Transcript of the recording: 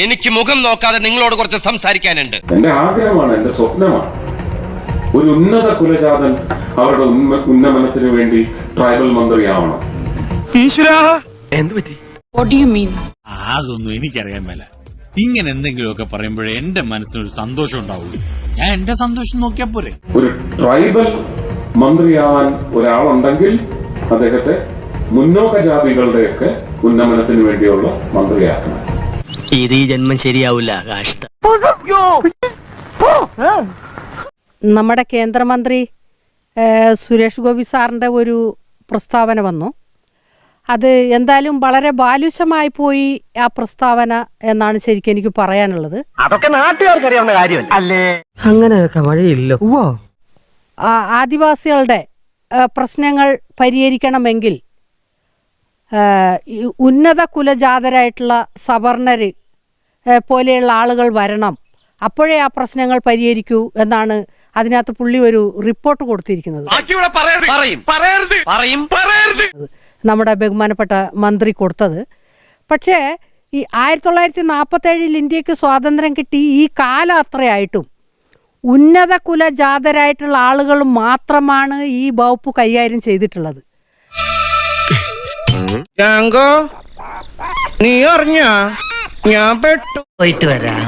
എനിക്ക് മുഖം നോക്കാതെ നിങ്ങളോട് കുറച്ച് സംസാരിക്കാനുണ്ട്. എന്റെ ആഗ്രഹമാണ്, എന്റെ സ്വപ്നമാണ് ഒരു ഉന്നത കുലജാതൻ അവരുടെ ഉന്നമനത്തിന് വേണ്ടി ട്രൈബൽ മന്ത്രിയാവണം. അതൊന്നും എനിക്കറിയാൻ മേല. ഇങ്ങനെ എന്തെങ്കിലുമൊക്കെ പറയുമ്പോഴേ എന്റെ മനസ്സിനൊരു സന്തോഷം ഉണ്ടാവുള്ളൂ. ഞാൻ എന്റെ സന്തോഷം നോക്കിയാ പോരെ. ഒരു ട്രൈബൽ മന്ത്രിയാവാൻ ഒരാളുണ്ടെങ്കിൽ അദ്ദേഹത്തെ മുന്നോക്ക ജാതികളുടെയൊക്കെ ഉന്നമനത്തിന് വേണ്ടിയുള്ള മന്ത്രിയാക്കണം. ഇത് ഈ ജന്മം ശരിയാവില്ല. കാഷ്ട നമ്മുടെ കേന്ദ്രമന്ത്രി സുരേഷ് ഗോപി സാറിൻ്റെ ഒരു പ്രസ്താവന വന്നു. അത് എന്തായാലും വളരെ ബാലുഷ്യമായി പോയി ആ പ്രസ്താവന എന്നാണ് ശരിക്കും എനിക്ക് പറയാനുള്ളത്. അതൊക്കെ നാട്ടുകാർക്ക് അറിയാവുന്ന കാര്യം അല്ലേ? അങ്ങനെയൊക്കെ വഴിയില്ല. ആദിവാസികളുടെ പ്രശ്നങ്ങൾ പരിഹരിക്കണമെങ്കിൽ ഉന്നത കുലജാതരായിട്ടുള്ള സവർണര് പോലെയുള്ള ആളുകൾ വരണം, അപ്പോഴേ ആ പ്രശ്നങ്ങൾ പരിഹരിക്കൂ എന്നാണ് അതിനകത്ത് പുള്ളി ഒരു റിപ്പോർട്ട് കൊടുത്തിരിക്കുന്നത്. നമ്മുടെ ബഹുമാനപ്പെട്ട മന്ത്രി കൊടുത്തത്. പക്ഷേ ഈ 1947 ഇന്ത്യക്ക് സ്വാതന്ത്ര്യം കിട്ടി ഈ കാലം അത്രയായിട്ടും ഉന്നത കുലജാതരായിട്ടുള്ള ആളുകൾ മാത്രമാണ് ഈ വകുപ്പ് കൈകാര്യം ചെയ്തിട്ടുള്ളത്. നീ അറിഞ്ഞ ഞാൻ പെട്ടു. പോയിട്ട് വരാം.